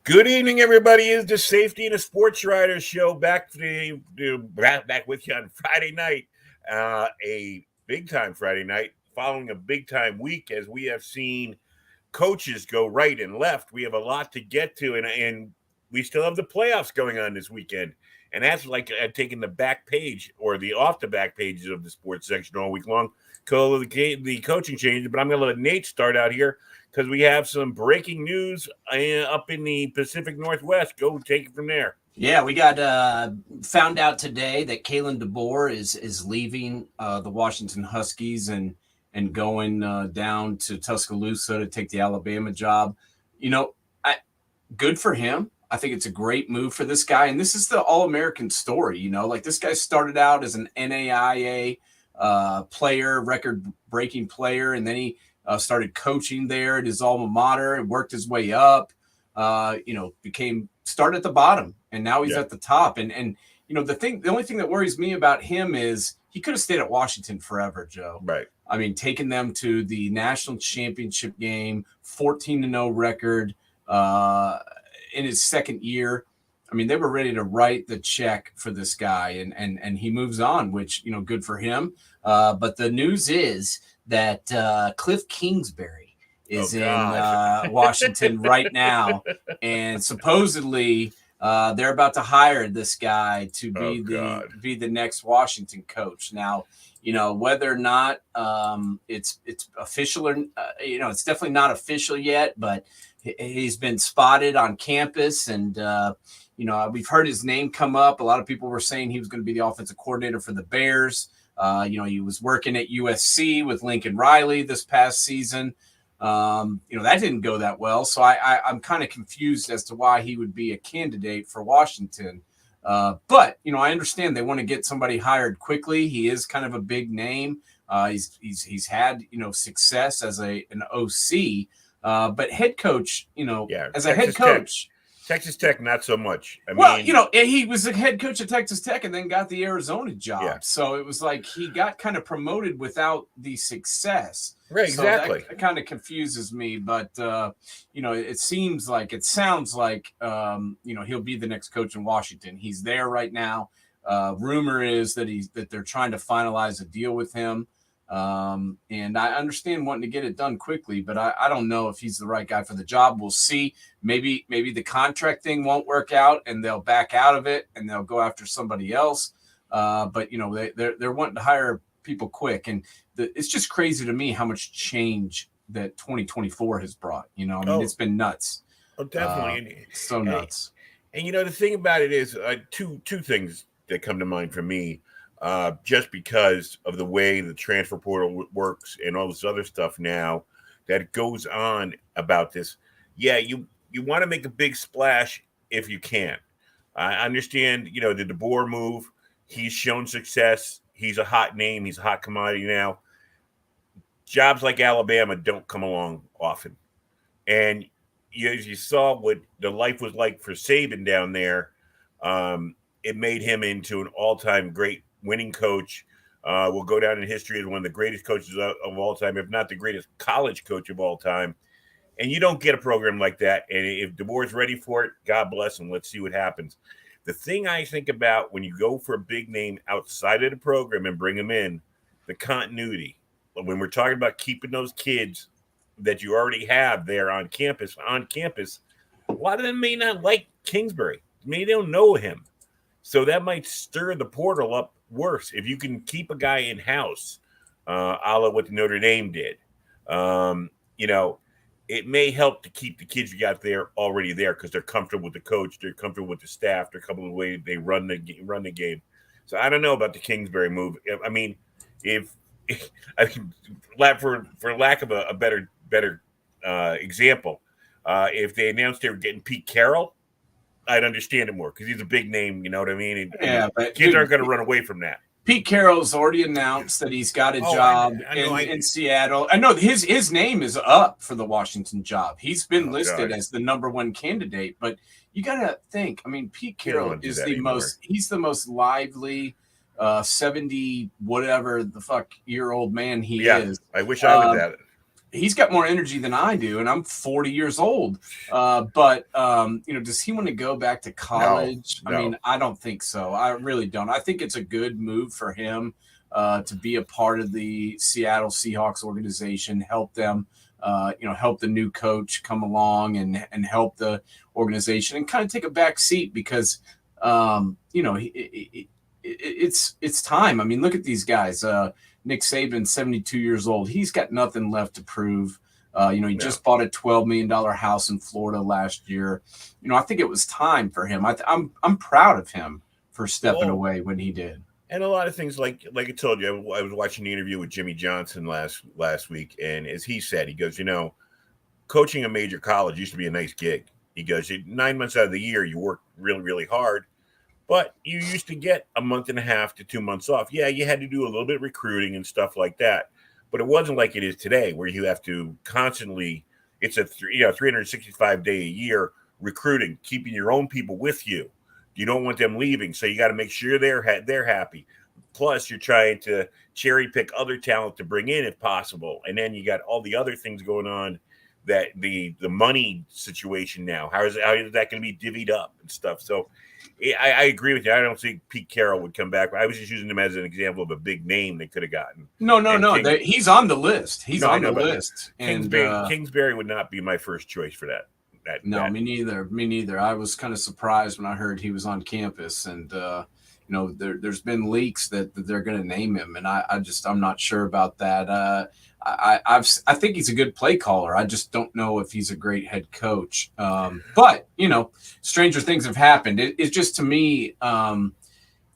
Good evening, everybody. Is the Safety and a Sportswriter show back back with you on Friday night, a big time Friday night, following a big time week as we have seen coaches go right and left. We have a lot to get to, and we still have the playoffs going on this weekend, and that's like taking the back page or the off the back pages of the sports section all week long. Call the coaching changes, but I'm going to let Nate start out here because we have some breaking news up in the Pacific Northwest. Go take it from there. Yeah, we got found out today that Kalen DeBoer is leaving the Washington Huskies and going down to Tuscaloosa to take the Alabama job. You know, good for him. I think it's a great move for this guy, and this is the All-American story. You know, like this guy started out as an NAIA player, record-breaking player, and then he started coaching there at his alma mater and worked his way up. Started at the bottom, and now he's at the top. And the only thing that worries me about him is he could have stayed at Washington forever, Joe. Right. I mean, taking them to the national championship game, 14-0 record in his second year. I mean, they were ready to write the check for this guy, and he moves on, which, good for him. But the news is that Cliff Kingsbury is in Washington right now, and supposedly they're about to hire this guy to be the next Washington coach. Now, whether or not it's official or it's definitely not official yet, but he's been spotted on campus, and we've heard his name come up. A lot of people were saying he was going to be the offensive coordinator for the Bears. He was working at USC with Lincoln Riley this past season. That didn't go that well. So I'm kind of confused as to why he would be a candidate for Washington. But I understand they want to get somebody hired quickly. He is kind of a big name. He's had, success as an OC, but head coach, as a head coach. Texas Tech, not so much. He was the head coach at Texas Tech and then got the Arizona job. Yeah. So it was like he got kind of promoted without the success. Right, exactly. So that kind of confuses me, but it sounds like he'll be the next coach in Washington. He's there right now. Rumor is that they're trying to finalize a deal with him. And I understand wanting to get it done quickly, but I don't know if he's the right guy for the job. We'll see. Maybe the contract thing won't work out and they'll back out of it and they'll go after somebody else. But they're wanting to hire people quick, and it's just crazy to me how much change that 2024 has brought. It's been nuts. Oh, definitely. So nuts. And the thing about it is two things that come to mind for me. Just because of the way the transfer portal works and all this other stuff now that goes on about this. Yeah, you want to make a big splash if you can. I understand, the DeBoer move. He's shown success. He's a hot name. He's a hot commodity now. Jobs like Alabama don't come along often. And as you saw what the life was like for Saban down there, it made him into an all-time great winning coach. Will go down in history as one of the greatest coaches of all time, if not the greatest college coach of all time. And you don't get a program like that. And if DeBoer's ready for it, God bless him. Let's see what happens. The thing I think about when you go for a big name outside of the program and bring them in, the continuity. When we're talking about keeping those kids that you already have there on campus, a lot of them may not like Kingsbury. Maybe they don't know him. So that might stir the portal up worse. If you can keep a guy in-house, a la what the Notre Dame did, it may help to keep the kids you got there already there because they're comfortable with the coach, they're comfortable with the staff, they're comfortable with the way they run the game. So I don't know about the Kingsbury move. I mean, for lack of a better example, if they announced they were getting Pete Carroll, I'd understand it more because he's a big name, you know what I mean? But kids aren't going to run away from that. Pete Carroll's already announced that he's got a job in Seattle. I know his name is up for the Washington job. He's been listed as the number one candidate, but you got to think, I mean, Pete Carroll is he's the most lively 70 whatever the fuck year old man he is. I wish I was that. he's got more energy than I do, and I'm 40 years old. But does he want to go back to college? No. I mean, I don't think so. I really don't. I think it's a good move for him to be a part of the Seattle Seahawks organization, help them, help the new coach come along and help the organization and kind of take a back seat because, it's time. I mean, look at these guys. Nick Saban, 72 years old. He's got nothing left to prove. He just bought a $12 million house in Florida last year. I think it was time for him. I'm proud of him for stepping away when he did. And a lot of things, like I told you, I was watching the interview with Jimmy Johnson last week, and as he said, he goes, coaching a major college used to be a nice gig. He goes, 9 months out of the year, you work really, really hard. But you used to get a month and a half to 2 months off. Yeah, you had to do a little bit of recruiting and stuff like that. But it wasn't like it is today where you have to constantly, it's a 365-day a year recruiting, keeping your own people with you. You don't want them leaving. So you got to make sure they're happy. Plus, you're trying to cherry pick other talent to bring in if possible. And then you got all the other things going on, that the money situation now. How is that going to be divvied up and stuff? So I agree with you. I don't think Pete Carroll would come back. I was just using him as an example of a big name they could have gotten. No. He's on the list. He's on the list. Kingsbury would not be my first choice for that. Me neither. I was kind of surprised when I heard he was on campus, and there's been leaks that they're going to name him, and I'm not sure about that. I think he's a good play caller. I just don't know if he's a great head coach. But stranger things have happened. It's just, to me,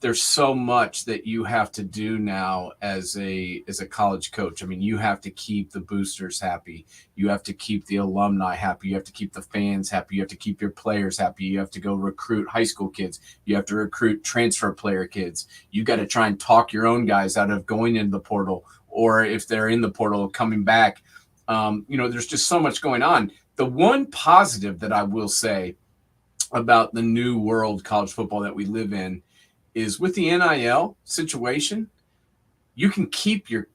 there's so much that you have to do now as a college coach. I mean, you have to keep the boosters happy. You have to keep the alumni happy. You have to keep the fans happy. You have to keep your players happy. You have to go recruit high school kids. You have to recruit transfer player kids. You got to try and talk your own guys out of going into the portal, or if they're in the portal, coming back. There's just so much going on. The one positive that I will say about the new world college football that we live in is, with the NIL situation, you can keep your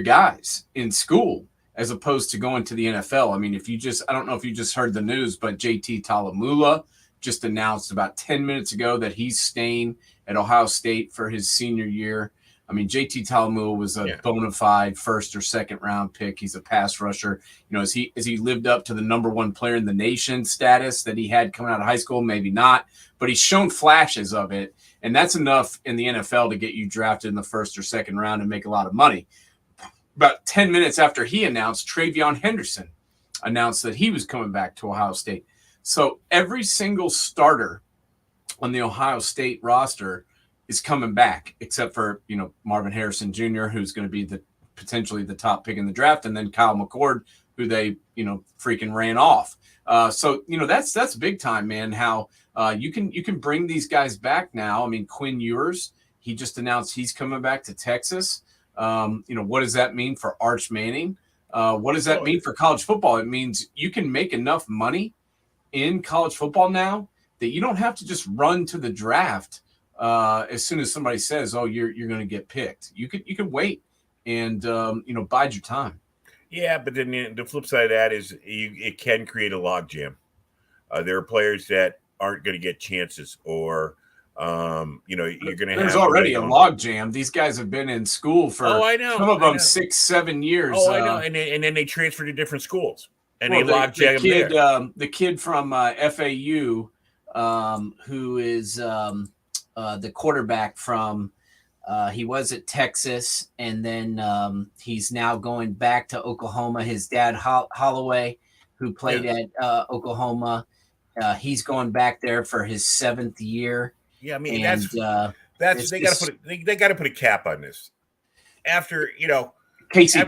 guys in school as opposed to going to the NFL. I mean, I don't know if you just heard the news, but JT Talamula just announced about 10 minutes ago that he's staying at Ohio State for his senior year. I mean, JT Talamula was a bona fide first or second round pick. He's a pass rusher. Has he lived up to the number one player in the nation status that he had coming out of high school? Maybe not, but he's shown flashes of it. And that's enough in the NFL to get you drafted in the first or second round and make a lot of money. About 10 minutes after he announced, Travion Henderson announced that he was coming back to Ohio State. So every single starter on the Ohio State roster is coming back, except for, Marvin Harrison Jr., who's going to be potentially the top pick in the draft, and then Kyle McCord, who they, freaking ran off. So that's big time, man. How you can bring these guys back now. I mean, Quinn Ewers, he just announced he's coming back to Texas. What does that mean for Arch Manning? What does that mean for college football? It means you can make enough money in college football now that you don't have to just run to the draft as soon as somebody says, "Oh, you're going to get picked." You can wait and bide your time. Yeah, but then the flip side of that is it can create a logjam. There are players that aren't going to get chances, or you're going to have. There's already a logjam. These guys have been in school for some of them 6-7 years. Oh, I know, and then they transfer to different schools, and they logjam there. The kid from FAU, who is the quarterback from. He was at Texas, and then he's now going back to Oklahoma. His dad, Holloway, who played at Oklahoma, he's going back there for his 7th year. Yeah, I mean, that's they got to put a cap on this. After Casey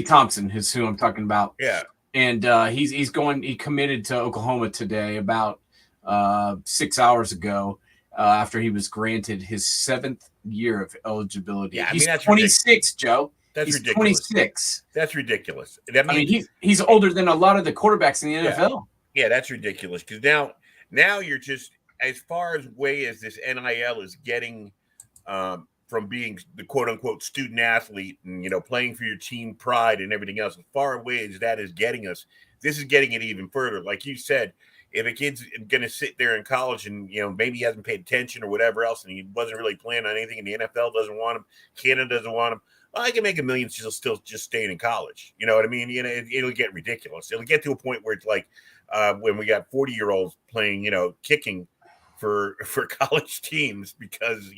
Thompson is who I'm talking about. Yeah, and he committed to Oklahoma today about 6 hours ago. After he was granted his 7th year of eligibility. Yeah, he's that's 26, ridiculous. Joe. He's ridiculous. 26. That's ridiculous. He's older than a lot of the quarterbacks in the NFL. Yeah, that's ridiculous. Because now you're just, as far as way as this NIL is getting from being the quote unquote student athlete and, playing for your team pride and everything else, as far away as that is getting us, this is getting it even further. Like you said, if a kid's going to sit there in college and, maybe he hasn't paid attention or whatever else, and he wasn't really playing on anything, and the NFL doesn't want him, Canada doesn't want him, well, I can make $1 million still just staying in college. You know what I mean? It'll get ridiculous. It'll get to a point where it's like when we got 40-year-olds playing, kicking for college teams because,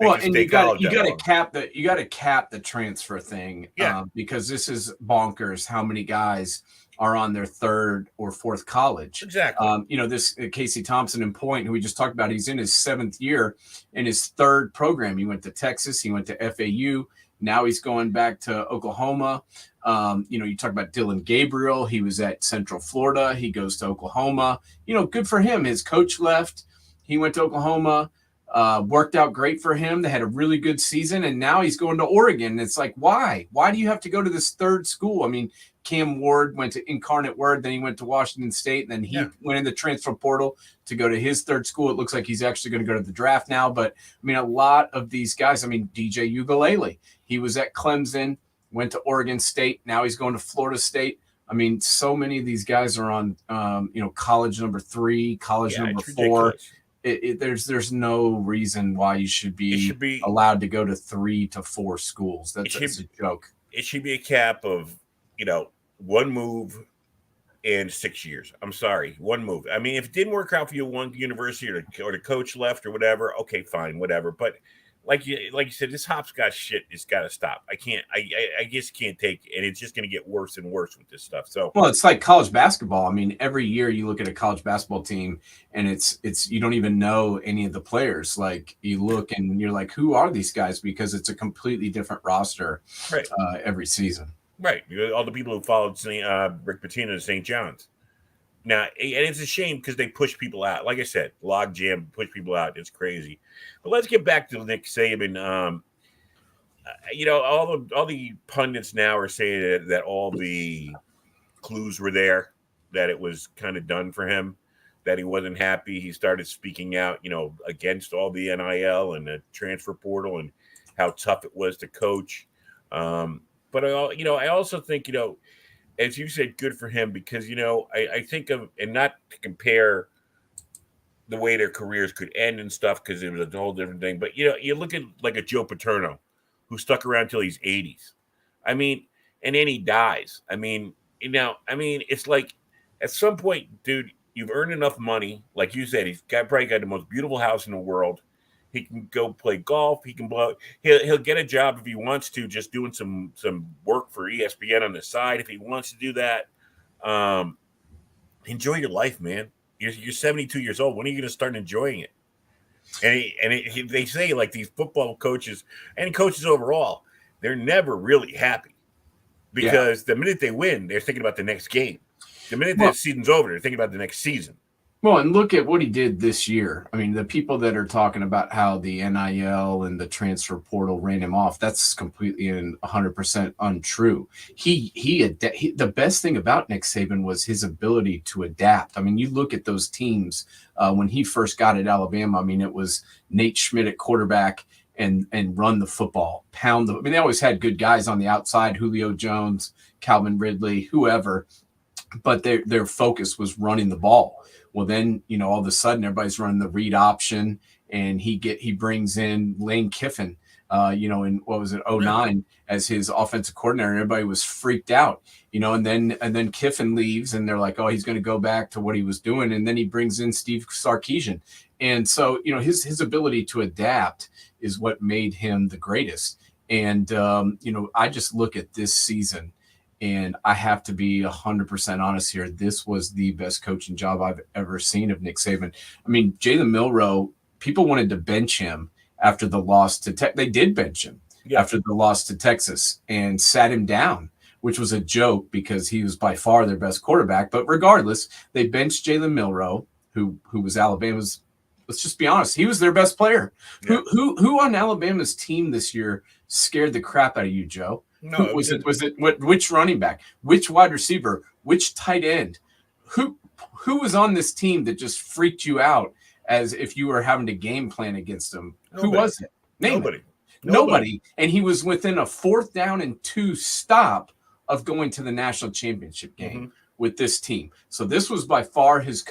well, and you got to cap the transfer thing, because this is bonkers. How many guys are on their third or fourth college? Exactly. This Casey Thompson in Point, who we just talked about, he's in his 7th year in his third program. He went to Texas, he went to FAU. Now he's going back to Oklahoma. You talk about Dylan Gabriel. He was at Central Florida. He goes to Oklahoma. Good for him. His coach left. He went to Oklahoma. Worked out great for him. They had a really good season, and now he's going to Oregon. And it's like, why? Why do you have to go to this third school? I mean, Cam Ward went to Incarnate Word, then he went to Washington State, and then he went in the transfer portal to go to his third school. It looks like he's actually going to go to the draft now. But, I mean, a lot of these guys, DJ Ugalele, he was at Clemson, went to Oregon State. Now he's going to Florida State. I mean, so many of these guys are on, college number 3, college number 4. There's no reason why you should be allowed to go to 3 to 4 schools. That's a joke. It should be a cap of, one move in 6 years. I'm sorry, one move. I mean, if it didn't work out for you one university or the coach left or whatever, okay, fine, whatever. But like you said, this hopscotch shit has got to stop. I just can't take it, and it's just going to get worse and worse with this stuff. So, well, it's like college basketball. I mean, every year you look at a college basketball team, and it's you don't even know any of the players. Like you look and you're like, who are these guys? Because it's a completely different roster every season. Right, all the people who followed Rick Pitino to St. John's. Now, and it's a shame because they push people out. Like I said, log jam, push people out. It's crazy. But let's get back to Nick Saban. All the pundits now are saying that all the clues were there, that it was kind of done for him, that he wasn't happy. He started speaking out, against all the NIL and the transfer portal and how tough it was to coach. But I also think, as you said, good for him because, I think of, and not to compare the way their careers could end and stuff because it was a whole different thing. But, you look at like a Joe Paterno who stuck around till he's 80s. I mean, and then he dies. I mean, it's like at some point, dude, you've earned enough money. Like you said, probably got the most beautiful house in the world. He can go play golf. He can blow. He'll get a job if he wants to, just doing some work for ESPN on the side. If he wants to do that, enjoy your life, man. You're 72 years old. When are you going to start enjoying it? And they say like these football coaches and coaches overall, they're never really happy because the minute they win, they're thinking about the next game. The minute the season's over, they're thinking about the next season. Well, and look at what he did this year. I mean, the people that are talking about how the NIL and the transfer portal ran him off, that's completely and 100% untrue. The best thing about Nick Saban was his ability to adapt. I mean, you look at those teams when he first got at Alabama. I mean, it was Nate Schmidt at quarterback and run the football, they always had good guys on the outside, Julio Jones, Calvin Ridley, whoever, but their focus was running the ball. Well, then, all of a sudden everybody's running the read option and he brings in Lane Kiffin, in what was it, 2009 as his offensive coordinator. Everybody was freaked out, and then Kiffin leaves and they're like, oh, he's going to go back to what he was doing. And then he brings in Steve Sarkisian. And so, his ability to adapt is what made him the greatest. And, I just look at this season. And I have to be 100% honest here. This was the best coaching job I've ever seen of Nick Saban. I mean, Jalen Milroe, people wanted to bench him after the loss to Texas. They did bench him after the loss to Texas and sat him down, which was a joke because he was by far their best quarterback. But regardless, they benched Jalen Milroe, who was Alabama's. Let's just be honest. He was their best player. Yeah. Who on Alabama's team this year scared the crap out of you, Joe? No, which running back, which wide receiver, which tight end, who was on this team that just freaked you out as if you were having to game plan against them? Nobody. Who was it? Nobody. Nobody. And he was within a 4th down and 2 stop of going to the national championship game with this team. So this was by far his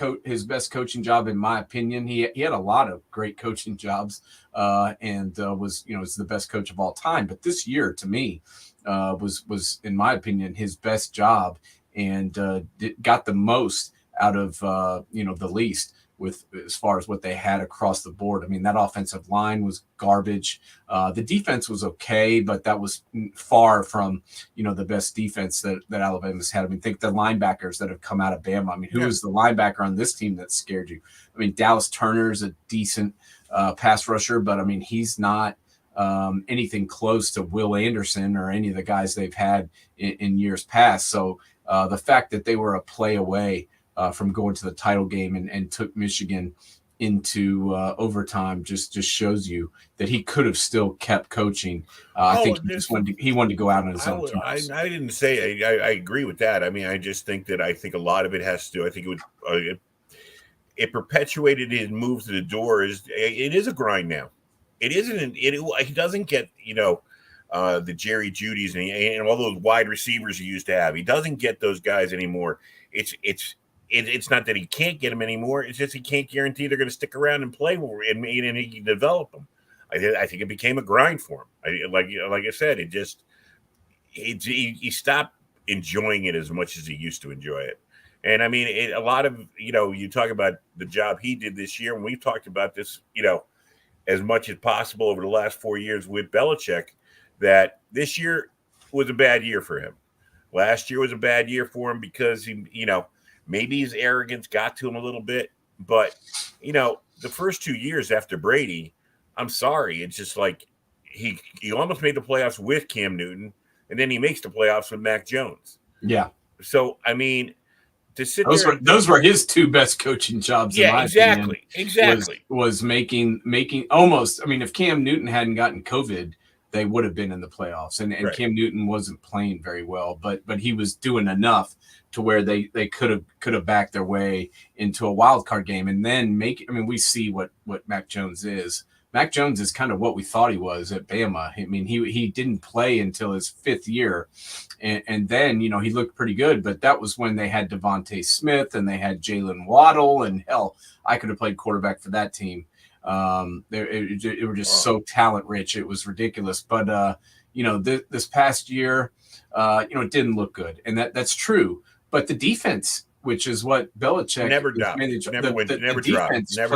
best coaching job, in my opinion. He had a lot of great coaching jobs and was the best coach of all time. But this year, to me, was in my opinion his best job, and got the most out of the least with as far as what they had across the board. I mean, that offensive line was garbage. The defense was okay, but that was far from, the best defense that Alabama's had. I mean, think the linebackers that have come out of Bama. I mean, who is the linebacker on this team that scared you? I mean, Dallas Turner's a decent pass rusher, but I mean, he's not anything close to Will Anderson or any of the guys they've had in years past. So the fact that they were a play away from going to the title game and took Michigan into overtime just shows you that he could have still kept coaching. I think he wanted to go out on his own terms. I didn't say I agree with that. I mean, I just think that a lot of it has to do. I think it perpetuated his move to the door. It is a grind now. It isn't. He doesn't get the Jerry Judys and all those wide receivers he used to have. He doesn't get those guys anymore. It's not that he can't get them anymore. It's just he can't guarantee they're going to stick around and play and he can develop them. I think it became a grind for him. Like I said, he stopped enjoying it as much as he used to enjoy it. And I mean, a lot of you talk about the job he did this year, and we've talked about this as much as possible over the last 4 years with Belichick, that this year was a bad year for him. Last year was a bad year for him because maybe his arrogance got to him a little bit, but the first 2 years after Brady, I'm sorry, it's just like he almost made the playoffs with Cam Newton, and then he makes the playoffs with Mac Jones. Yeah. So I mean, to sit those were his 2 best coaching jobs. Yeah, in my exactly. opinion, Exactly. Was making almost. I mean, if Cam Newton hadn't gotten COVID, they would have been in the playoffs. And right. Cam Newton wasn't playing very well, but he was doing enough to where they could have backed their way into a wild card game and then we see what Mac Jones is. Mac Jones is kind of what we thought he was at Bama. I mean, he didn't play until his 5th year, and then he looked pretty good. But that was when they had Devontae Smith and they had Jalen Waddle, and hell, I could have played quarterback for that team. It were just so talent rich. It was ridiculous. But this past year, it didn't look good, and that's true. But the defense, which is what Belichick never dropped, never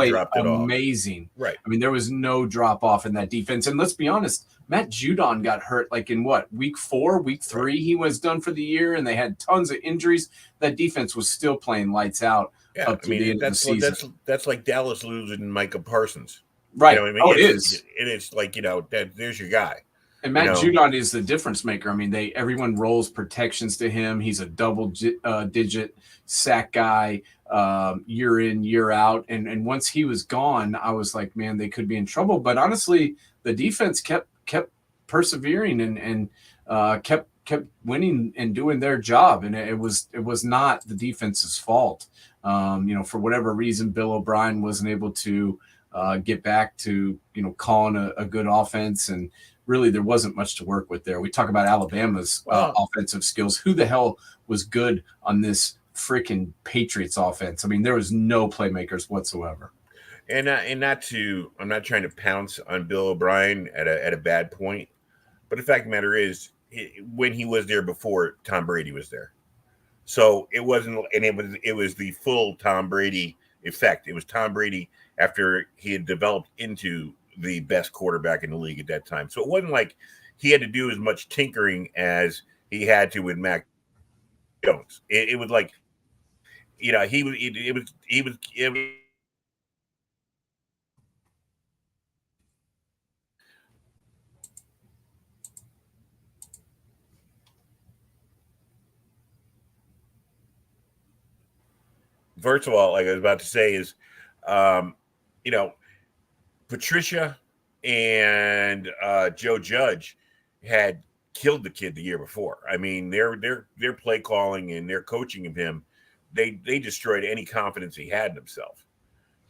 dropped at all. Amazing, right? I mean, there was no drop off in that defense. And let's be honest, Matt Judon got hurt like in week 4, week 3, he was done for the year, and they had tons of injuries. That defense was still playing lights out. Yeah, up to the end of the season. That's like Dallas losing Micah Parsons, right? I mean, it is. It is like there's your guy. And Matt Judon is the difference maker. I mean, everyone rolls protections to him. He's a double-digit sack guy year in, year out. And once he was gone, I was like, man, they could be in trouble. But honestly, the defense kept persevering and kept winning and doing their job. And it was not the defense's fault. For whatever reason, Bill O'Brien wasn't able to get back to calling a good offense, and really there wasn't much to work with there. We talk about Alabama's offensive skills. Who the hell was good on this freaking Patriots offense? I mean, there was no playmakers whatsoever. And I'm not trying to pounce on Bill O'Brien at a bad point, but the fact of the matter is, when he was there before, Tom Brady was there. So it wasn't, and it was the full Tom Brady effect. It was Tom Brady after he had developed into the best quarterback in the league at that time. So it wasn't like he had to do as much tinkering as he had to with Mac Jones. It was like, he was. First of all, like I was about to say, is, Patricia and Joe Judge had killed the kid the year before. I mean, their play calling and their coaching of him, they destroyed any confidence he had in himself.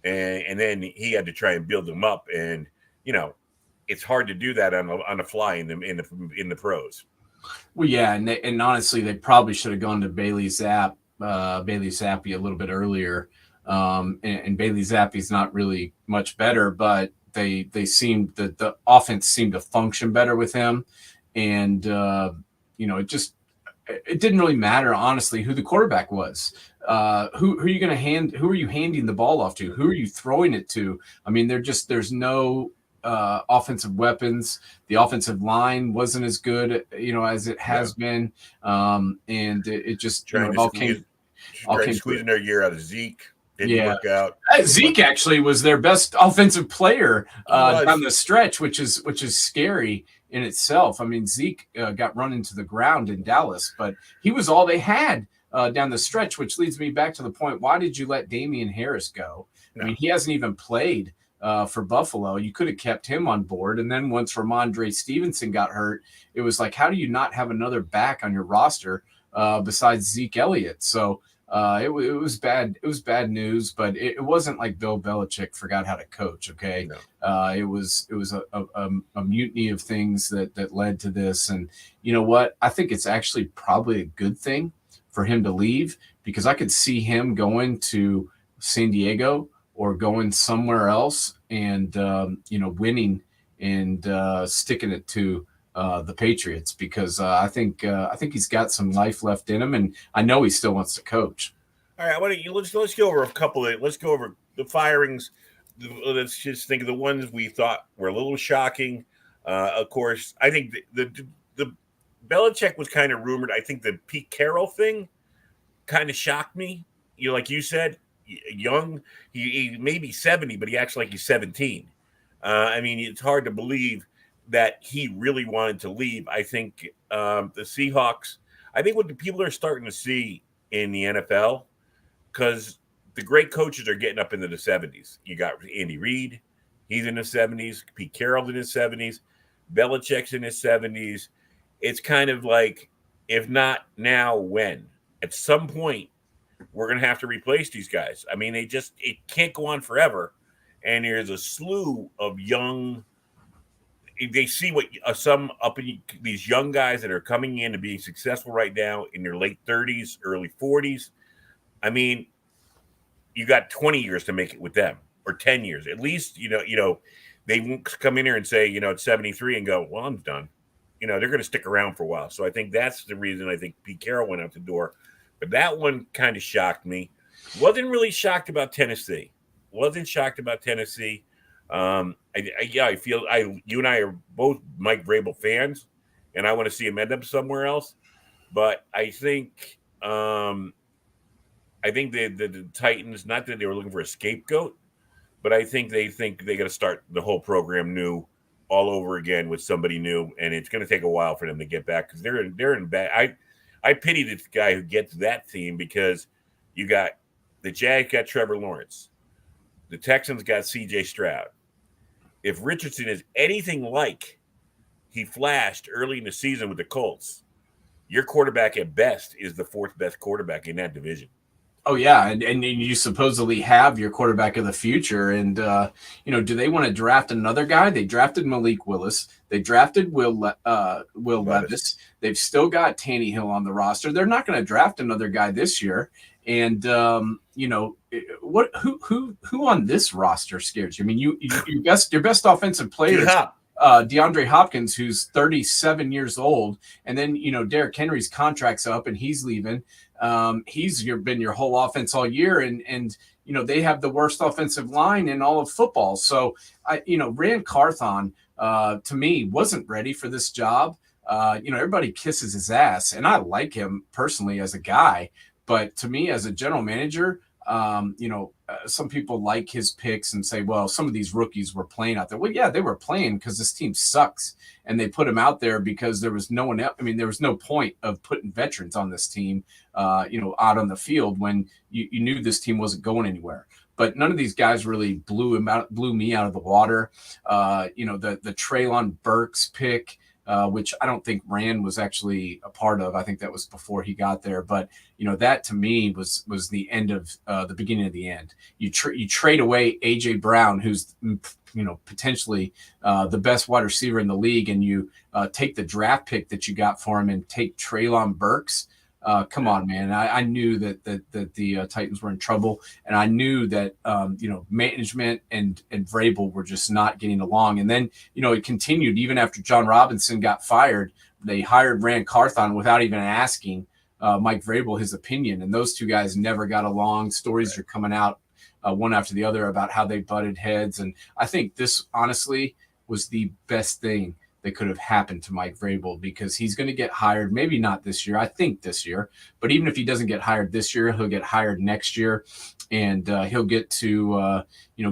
And then he had to try and build him up. And, it's hard to do that on the fly in the pros. Well, yeah, and honestly, they probably should have gone to Bailey Zappi a little bit earlier. And Bailey Zappi's not really much better, but they seemed that the offense seemed to function better with him, and it didn't really matter honestly who the quarterback was. Who are you going to hand? Who are you handing the ball off to? Who are you throwing it to? I mean, there's no offensive weapons. The offensive line wasn't as good, as it has been, and it just all came squeezing their year out of Zeke. Didn't work out. Zeke actually was their best offensive player down the stretch, which is scary in itself. I mean, Zeke got run into the ground in Dallas, but he was all they had down the stretch, which leads me back to the point: why did you let Damian Harris go? No. I mean, he hasn't even played for Buffalo. You could have kept him on board. And then once Ramondre Stevenson got hurt, it was like, how do you not have another back on your roster besides Zeke Elliott? So it was bad. It was bad news, but it wasn't like Bill Belichick forgot how to coach. Okay. No. It was a mutiny of things that led to this. And you know what? I think it's actually probably a good thing for him to leave, because I could see him going to San Diego or going somewhere else and, winning and sticking it to the Patriots, because I think he's got some life left in him, and I know he still wants to coach. All right, let's go over let's go over the firings. Let's just think of the ones we thought were a little shocking. Of course, I think the Belichick was kind of rumored. I think the Pete Carroll thing kind of shocked me. Like you said, young, he may be 70, but he acts like he's 17. I mean, it's hard to believe that he really wanted to leave. I think the Seahawks, I think what the people are starting to see in the NFL, because the great coaches are getting up into the 70s. You got Andy Reid, he's in his 70s. Pete Carroll's in his 70s. Belichick's in his 70s. It's kind of like, if not now, when? At some point, we're going to have to replace these guys. I mean, it can't go on forever. And there's a slew of young, they see what some up in these young guys that are coming in and being successful right now in their late 30s, early 40s. I mean, you got 20 years to make it with them, or 10 years at least. They won't come in here and say, it's 73 and go, well, I'm done. They're going to stick around for a while. So I think that's the reason I think Pete Carroll went out the door. But that one kind of shocked me. Wasn't really shocked about Tennessee. I feel you and I are both Mike Vrabel fans, and I want to see him end up somewhere else. But I think the Titans, not that they were looking for a scapegoat, but I think they got to start the whole program new all over again with somebody new, and it's going to take a while for them to get back, because they're in bad. I pity this guy who gets that team, because you got the Jags got Trevor Lawrence, the Texans got C.J. Stroud. If Richardson is anything like he flashed early in the season with the Colts, your quarterback at best is the fourth best quarterback in that division. Oh, yeah. And you supposedly have your quarterback of the future. And, do they want to draft another guy? They drafted Malik Willis. They drafted Will Levis. They've still got Tannehill on the roster. They're not going to draft another guy this year. And, who on this roster scares you? I mean, your best offensive player, DeAndre Hopkins, who's 37 years old. And then, Derrick Henry's contract's up and he's leaving. He's been your whole offense all year, and they have the worst offensive line in all of football. So Rand Carthon to me wasn't ready for this job. Everybody kisses his ass, and I like him personally as a guy, but to me as a general manager, some people like his picks and say, well, some of these rookies were playing out there. Well, yeah, they were playing because this team sucks, and they put him out there because there was no one else. I mean, there was no point of putting veterans on this team, out on the field when you knew this team wasn't going anywhere. But none of these guys really blew me out of the water. The Treylon Burks pick, which I don't think Rand was actually a part of. I think that was before he got there. But that to me was the end of the beginning of the end. You trade away AJ Brown, who's potentially the best wide receiver in the league, and you take the draft pick that you got for him and take Treylon Burks. Come on, man. I knew that the Titans were in trouble, and I knew that management and Vrabel were just not getting along. And then it continued even after John Robinson got fired. They hired Rand Carthon without even asking Mike Vrabel his opinion, and those two guys never got along. Stories are coming out one after the other about how they butted heads, and I think this honestly was the best thing that could have happened to Mike Vrabel, because he's going to get hired, maybe not this year, I think this year, but even if he doesn't get hired this year, he'll get hired next year, and he'll get to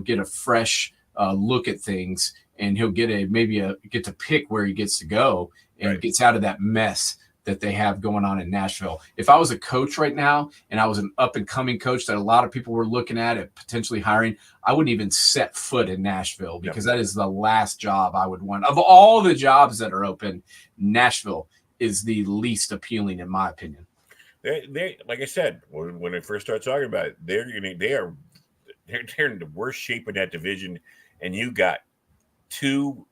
get a fresh look at things, and he'll get to pick where he gets to go, and gets out of that mess that they have going on in Nashville. If I was a coach right now and I was an up-and-coming coach that a lot of people were looking at potentially hiring, I wouldn't even set foot in Nashville, because that is the last job I would want. Of all the jobs that are open, Nashville is the least appealing, in my opinion. They like I said, when I first started talking about it, they're in the worst shape in that division, and you got two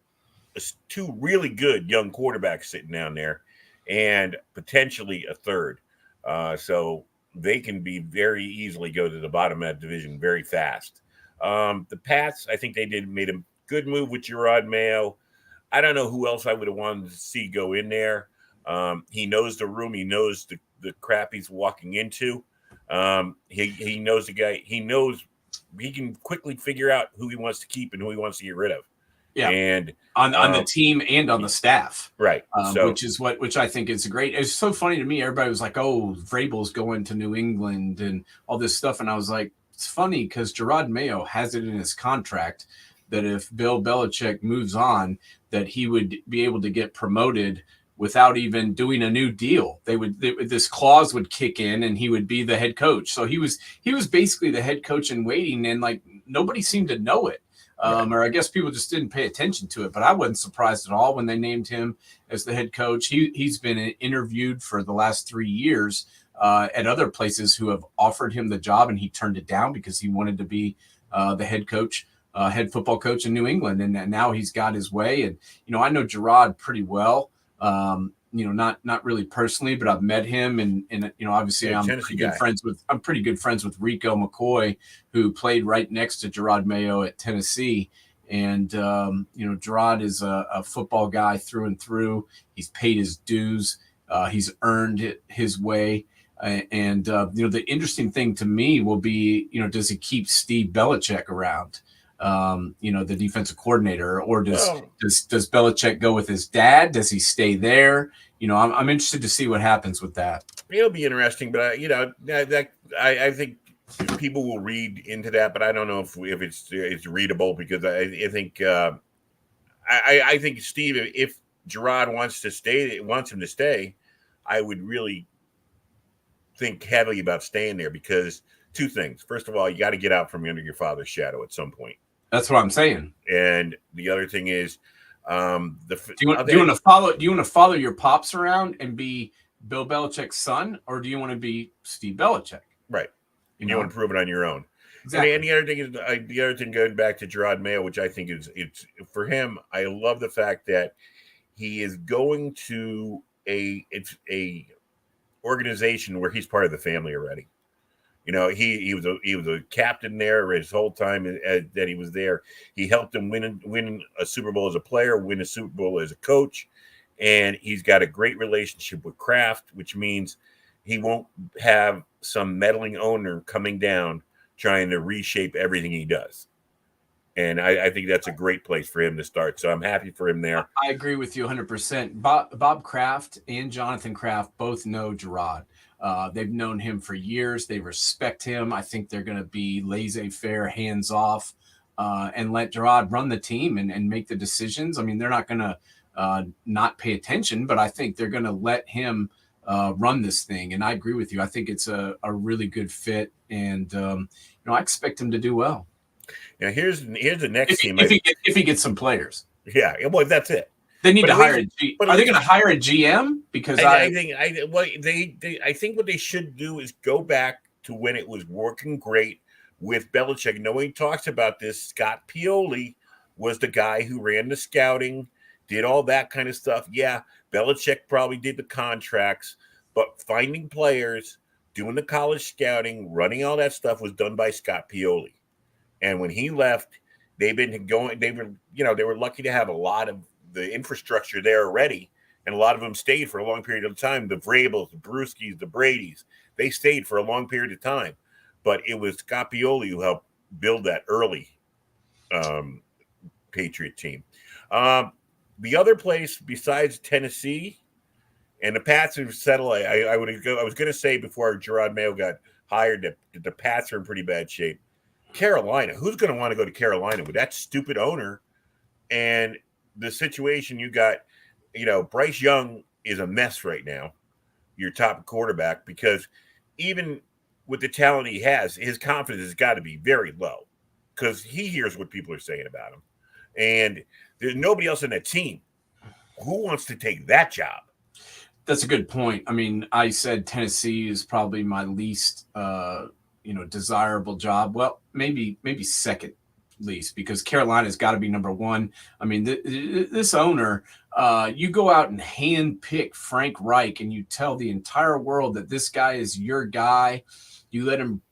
really good young quarterbacks sitting down there, and potentially a third. So they can be very easily go to the bottom of that division very fast. The Pats, I think they made a good move with Gerard Mayo. I don't know who else I would have wanted to see go in there. He knows the room. He knows the crap he's walking into. He knows the guy. He knows he can quickly figure out who he wants to keep and who he wants to get rid of. Yeah, and on the team and on the staff, right? Which I think is great. It's so funny to me. Everybody was like, "Oh, Vrabel's going to New England and all this stuff," and I was like, "It's funny because Gerard Mayo has it in his contract that if Bill Belichick moves on, that he would be able to get promoted without even doing a new deal. This clause would kick in, and he would be the head coach. So he was basically the head coach in waiting, and like nobody seemed to know it." Or I guess people just didn't pay attention to it, but I wasn't surprised at all when they named him as the head coach. He's been interviewed for the last 3 years at other places who have offered him the job, and he turned it down because he wanted to be the head coach, head football coach in New England. And now he's got his way. And, I know Gerard pretty well. Not really personally, but I've met him, and obviously I'm pretty good friends with Rico McCoy, who played right next to Gerard Mayo at Tennessee. And Gerard is a football guy through and through. He's paid his dues. He's earned it his way. And the interesting thing to me will be, does he keep Steve Belichick around? The defensive coordinator, or does Belichick go with his dad? Does he stay there? I'm interested to see what happens with that. It'll be interesting, but I think people will read into that, but I don't know if it's readable, because I think I think Steve, if Gerard wants him to stay, I would really think heavily about staying there, because two things. First of all, you got to get out from under your father's shadow at some point. That's what I'm saying. And the other thing is, do you want to follow your pops around and be Bill Belichick's son, or do you want to be Steve Belichick? Right. And you want to prove it on your own. Exactly. And the other thing going back to Gerard Mayo, which I think it's for him, I love the fact that he is going to a organization where he's part of the family already. He was a captain there his whole time that he was there. He helped him win a Super Bowl as a player, win a Super Bowl as a coach, and he's got a great relationship with Kraft, which means he won't have some meddling owner coming down trying to reshape everything he does. And I think that's a great place for him to start. So I'm happy for him there. I agree with you 100%. Bob Kraft and Jonathan Kraft both know Gerard. They've known him for years. They respect him. I think they're going to be laissez-faire, hands-off, and let Gerard run the team and make the decisions. I mean, they're not going to not pay attention, but I think they're going to let him run this thing. And I agree with you. I think it's a really good fit, and I expect him to do well. Now here's the next team. If he gets some players. Yeah, well, that's it. They need But to at hire least, a G. but Are at they going to least hire a GM? Because I think I think what they should do is go back to when it was working great with Belichick. No one talks about this. Scott Pioli was the guy who ran the scouting, did all that kind of stuff. Yeah, Belichick probably did the contracts, but finding players, doing the college scouting, running all that stuff was done by Scott Pioli. And when he left, they've been going. They were lucky to have a lot of the infrastructure there already, and a lot of them stayed for a long period of time. The Vrabels, the Brewskis, the Bradys, they stayed for a long period of time. But it was Scott Pioli who helped build that early um, Patriot team. Um, the other place besides Tennessee and the Pats have settled. I was going to say before Gerard Mayo got hired that the Pats are in pretty bad shape. Carolina, who's going to want to go to Carolina with that stupid owner and the situation you got? Bryce Young is a mess right now, your top quarterback, because even with the talent he has, his confidence has got to be very low because he hears what people are saying about him. And there's nobody else in that team who wants to take that job. That's a good point. I mean, I said Tennessee is probably my least, desirable job. Well, maybe second least, because Carolina's got to be number one. I mean, this owner, you go out and hand pick Frank Reich, and you tell the entire world that this guy is your guy. You let him,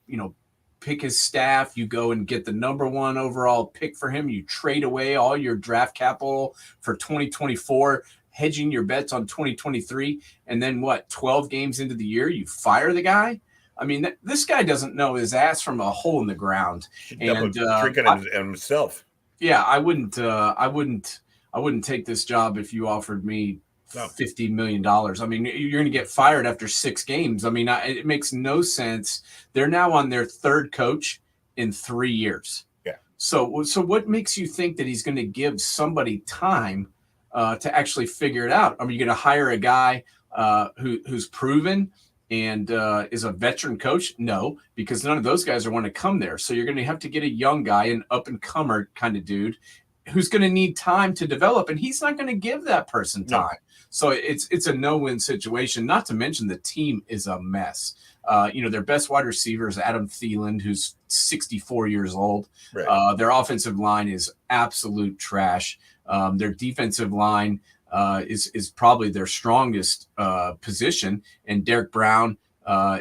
pick his staff. You go and get the number one overall pick for him. You trade away all your draft capital for 2024. Hedging your bets on 2023, and then 12 games into the year, you fire the guy? I mean, this guy doesn't know his ass from a hole in the ground. And drinking on himself. Yeah, I wouldn't take this job if you offered me $50 million. I mean, you're going to get fired after 6 games. I mean, it makes no sense. They're now on their third coach in 3 years. Yeah. So what makes you think that he's going to give somebody time to actually figure it out? Are you going to hire a guy who's proven and is a veteran coach? No, because none of those guys are want to come there. So you're going to have to get a young guy, an up-and-comer kind of dude, who's going to need time to develop, and he's not going to give that person time. No. So it's a no-win situation, not to mention the team is a mess. Their best wide receiver is Adam Thielen, who's 64 years old. Right. Their offensive line is absolute trash. Their defensive line is probably their strongest position, and Derek Brown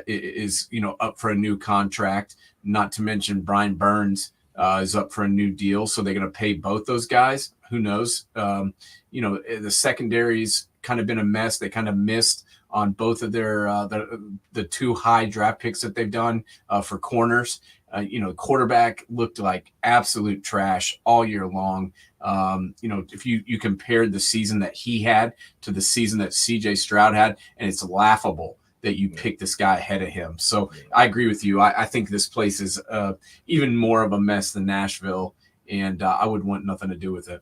is up for a new contract. Not to mention Brian Burns is up for a new deal, so they're going to pay both those guys. Who knows? The secondary's kind of been a mess. They kind of missed on both of their the 2 high draft picks that they've done for corners. Quarterback looked like absolute trash all year long. If you compared the season that he had to the season that CJ Stroud had, and it's laughable that you pick this guy ahead of him. So I agree with you. I think this place is even more of a mess than Nashville, and I would want nothing to do with it.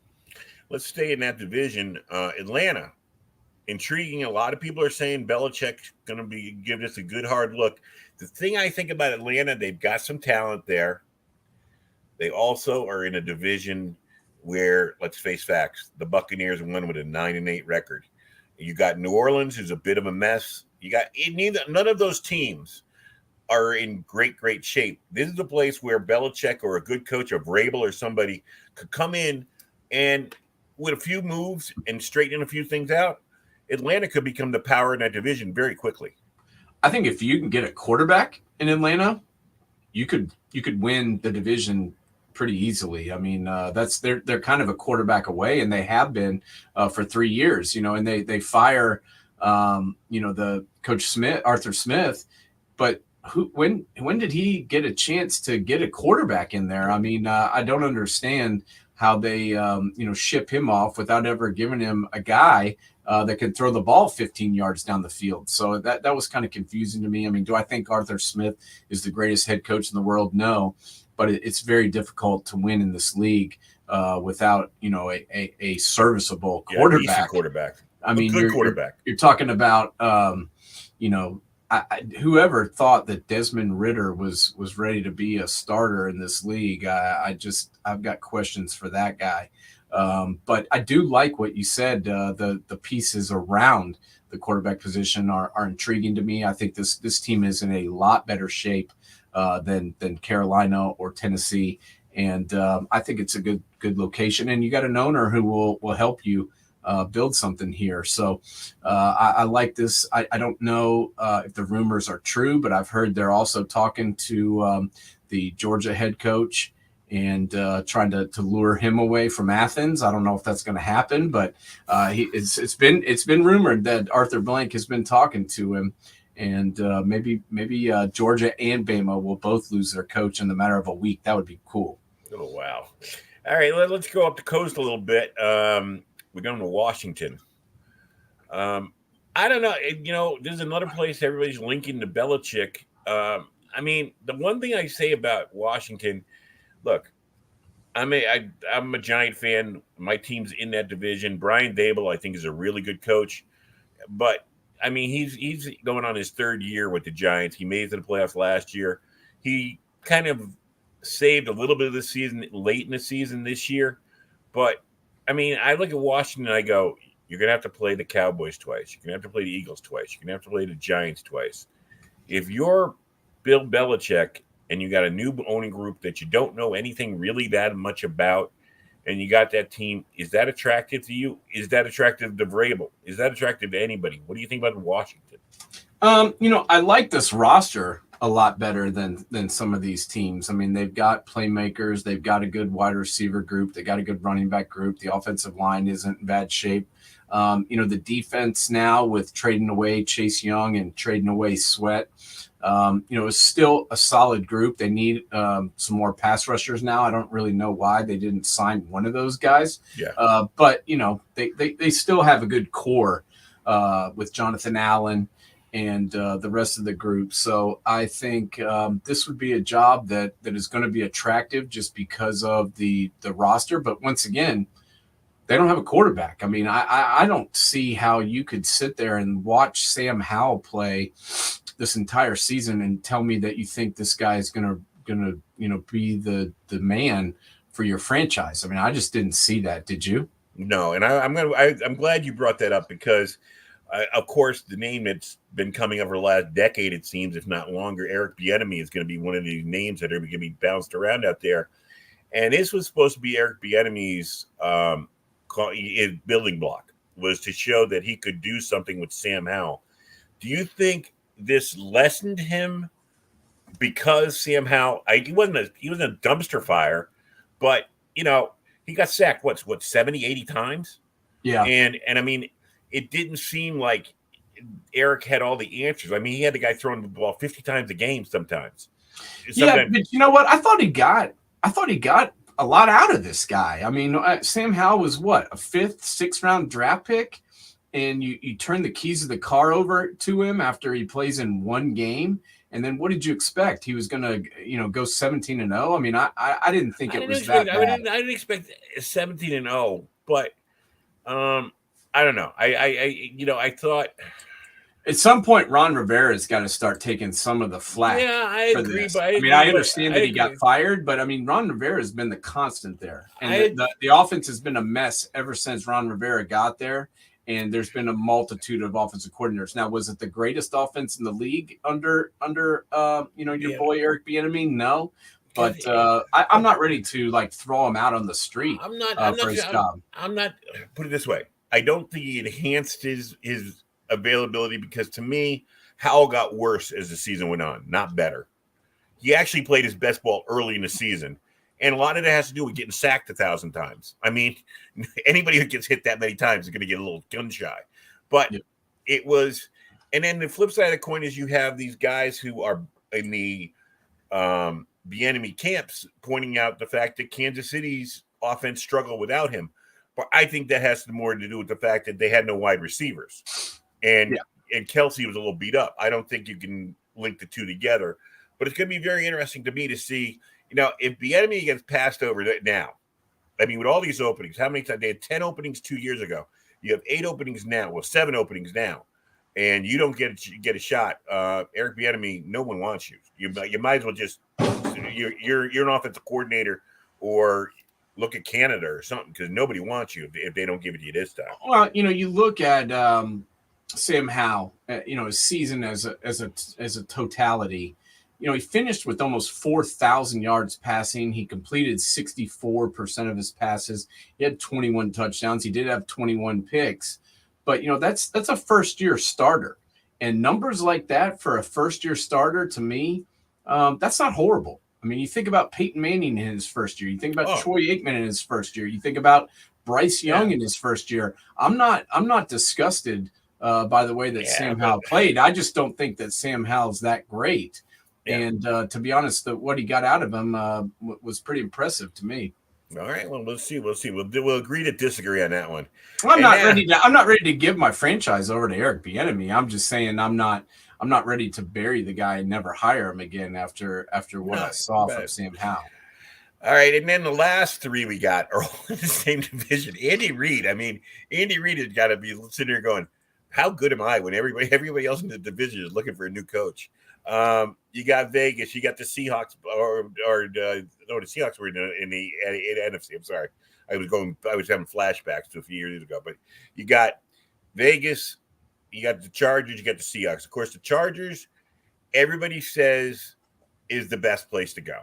Let's stay in that division. Atlanta, intriguing. A lot of people are saying Belichick's going to be giving us a good hard look. The thing I think about Atlanta, they've got some talent there. They also are in a division where, let's face facts, the Buccaneers won with a 9-8 record. You got New Orleans, who's a bit of a mess. You got none of those teams are in great shape. This is a place where Belichick or a good coach of Vrabel or somebody could come in and with a few moves and straighten a few things out, Atlanta could become the power in that division very quickly. I think if you can get a quarterback in Atlanta, you could win the division pretty easily. I mean, they're kind of a quarterback away, and they have been for 3 years. And they fire the coach Smith, Arthur Smith, but when did he get a chance to get a quarterback in there? I mean, I don't understand how they ship him off without ever giving him a guy that can throw the ball 15 yards down the field. So that was kind of confusing to me. I mean, do I think Arthur Smith is the greatest head coach in the world? No, but it's very difficult to win in this league without a serviceable quarterback. Decent quarterback. I mean, good quarterback. You're talking about whoever thought that Desmond Ridder was ready to be a starter in this league. I've got questions for that guy. But I do like what you said. The pieces around the quarterback position are intriguing to me. I think this team is in a lot better shape than Carolina or Tennessee, and I think it's a good location. And you got an owner who will help you build something here. So I like this. I don't know if the rumors are true, but I've heard they're also talking to the Georgia head coach and trying to lure him away from Athens. I don't know if that's going to happen, but it's been rumored that Arthur Blank has been talking to him, and maybe Georgia and Bama will both lose their coach in the matter of a week. That would be cool. Oh wow! All right, let's go up the coast a little bit. We're going to Washington. I don't know. There's another place everybody's linking to Belichick. I mean, the one thing I say about Washington. Look, I'm a Giant fan. My team's in that division. Brian Dable, I think, is a really good coach. But I mean, he's going on his third year with the Giants. He made it to the playoffs last year. He kind of saved a little bit of the season late in the season this year. But I mean, I look at Washington and I go, you're gonna have to play the Cowboys twice. You're gonna have to play the Eagles twice. You're gonna have to play the Giants twice. If you're Bill Belichick and you got a new owning group that you don't know anything really that much about, and you got that team, is that attractive to you? Is that attractive to Vrabel? Is that attractive to anybody? What do you think about Washington? I like this roster a lot better than some of these teams. I mean, they've got playmakers, they've got a good wide receiver group, they got a good running back group. The offensive line isn't in bad shape. The defense now with trading away Chase Young and trading away Sweat, it's still a solid group. They need some more pass rushers now. I don't really know why they didn't sign one of those guys. Yeah. But they still have a good core with Jonathan Allen and the rest of the group. So I think this would be a job that is going to be attractive just because of the roster. But once again, they don't have a quarterback. I mean, I don't see how you could sit there and watch Sam Howell play this entire season and tell me that you think this guy is gonna be the man for your franchise. I mean, I just didn't see that. Did you? No, and I'm glad you brought that up because, of course, the name that's been coming over the last decade, it seems, if not longer, Eric Bieniemy is going to be one of these names that are going to be bounced around out there. And this was supposed to be Eric Bieniemy's building block, was to show that he could do something with Sam Howell. Do you think this lessened him because Sam Howell? He wasn't a dumpster fire, but he got sacked 70, 80 times. Yeah, and I mean, it didn't seem like Eric had all the answers. I mean, he had the guy throwing the ball 50 times a game sometimes. Yeah, but you know what? I thought he got a lot out of this guy. I mean, Sam Howell was what, a 5th, 6th round draft pick, and you turn the keys of the car over to him after he plays in one game. And then what did you expect? He was going to, go 17-0. I mean, I didn't think it was that bad. I didn't expect 17-0, but I don't know. I thought at some point Ron Rivera's got to start taking some of the flack. Yeah, I agree. But I understand that he got fired, but I mean, Ron Rivera has been the constant there, and the offense has been a mess ever since Ron Rivera got there. And there's been a multitude of offensive coordinators. Now, was it the greatest offense in the league under your boy Eric Bieniemy? No, but I'm not ready to throw him out on the street. I'm not for his job. I'm not. Put it this way: I don't think he enhanced his availability because to me, Howell got worse as the season went on, not better. He actually played his best ball early in the season. And a lot of it has to do with getting sacked 1,000 times. I mean, anybody who gets hit that many times is going to get a little gun shy. But It was, and then the flip side of the coin is you have these guys who are in the Bieniemy camps pointing out the fact that Kansas City's offense struggled without him. But I think that has more to do with the fact that they had no wide receivers. And Kelsey was a little beat up. I don't think you can link the two together. But it's going to be very interesting to me to see, if Bieniemy gets passed over now, I mean, with all these openings, how many times? They had 10 openings 2 years ago. You have 8 openings now. Well, 7 openings now. And you don't get a shot. Eric Bieniemy, no one wants you. You might as well just you're an offensive coordinator, or look at Canada or something, because nobody wants you if they don't give it to you this time. Well, you look at Sam Howell, his season as a totality. He finished with almost 4,000 yards passing. He completed 64% of his passes. He had 21 touchdowns. He did have 21 picks, but that's a first year starter, and numbers like that for a first year starter, to me, that's not horrible. I mean, you think about Peyton Manning in his first year. You think about Troy Aikman in his first year. You think about Bryce Young in his first year. I'm not disgusted by the way that Sam Howell played. I just don't think that Sam Howell's that great. Yeah. And to be honest, what he got out of him was pretty impressive to me. All right, well, we'll see. We'll agree to disagree on that one. I'm not ready to give my franchise over to Eric Bieniemy. I'm just saying I'm not ready to bury the guy and never hire him again after what I saw from Sam Howell. All right, and then the last three we got are all in the same division. Andy Reid. I mean, Andy Reid has got to be sitting here going, "How good am I?" When everybody else in the division is looking for a new coach. You got Vegas. You got the Seahawks, the Seahawks were in the NFC. I'm sorry, I was having flashbacks to a few years ago. But you got Vegas. You got the Chargers. You got the Seahawks. Of course, the Chargers, everybody says, is the best place to go.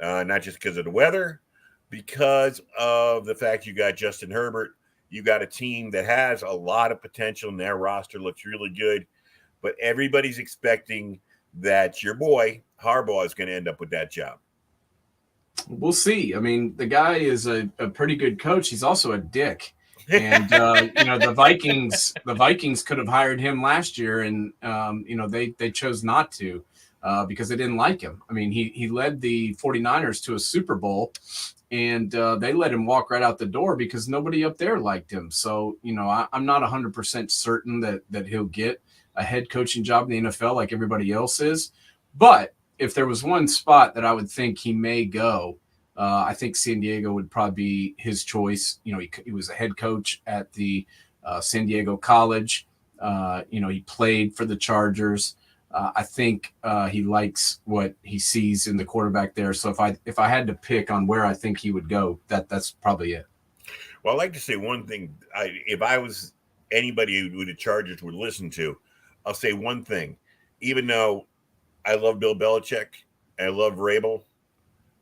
Not just because of the weather, because of the fact you got Justin Herbert. You got a team that has a lot of potential, and their roster looks really good. But everybody's expecting that your boy Harbaugh is going to end up with that job. We'll see. I mean, the guy is a pretty good coach. He's also a dick. And the Vikings could have hired him last year, and they chose not to because they didn't like him. I mean, he led the 49ers to a Super Bowl, and they let him walk right out the door because nobody up there liked him. So I'm not 100% certain that he'll get a head coaching job in the NFL like everybody else is. But if there was one spot that I would think he may go, I think San Diego would probably be his choice. He was a head coach at the San Diego College. He played for the Chargers. I think he likes what he sees in the quarterback there. So if I had to pick on where I think he would go, that's probably it. Well, I'd like to say one thing. If I was anybody who the Chargers would listen to, I'll say one thing. Even though I love Bill Belichick and I love Rabel,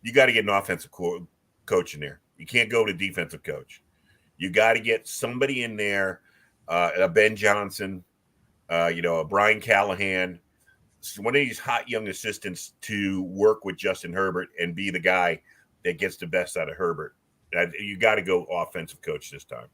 you got to get an offensive coach in there. You can't go to defensive coach. You got to get somebody in there, a Ben Johnson, a Brian Callahan, one of these hot young assistants to work with Justin Herbert and be the guy that gets the best out of Herbert. You got to go offensive coach this time.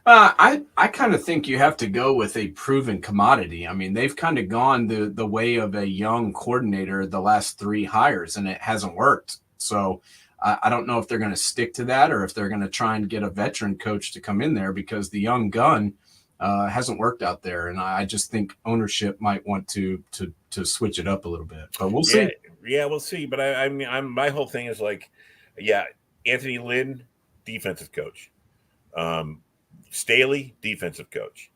I kind of think you have to go with a proven commodity. I mean, they've kind of gone the way of a young coordinator the last three hires, and it hasn't worked. So I don't know if they're going to stick to that or if they're going to try and get a veteran coach to come in there because the young gun hasn't worked out there. And I just think ownership might want to switch it up a little bit. But we'll see. Yeah, we'll see. But I mean, my whole thing is Anthony Lynn, defensive coach. Staley, defensive coach.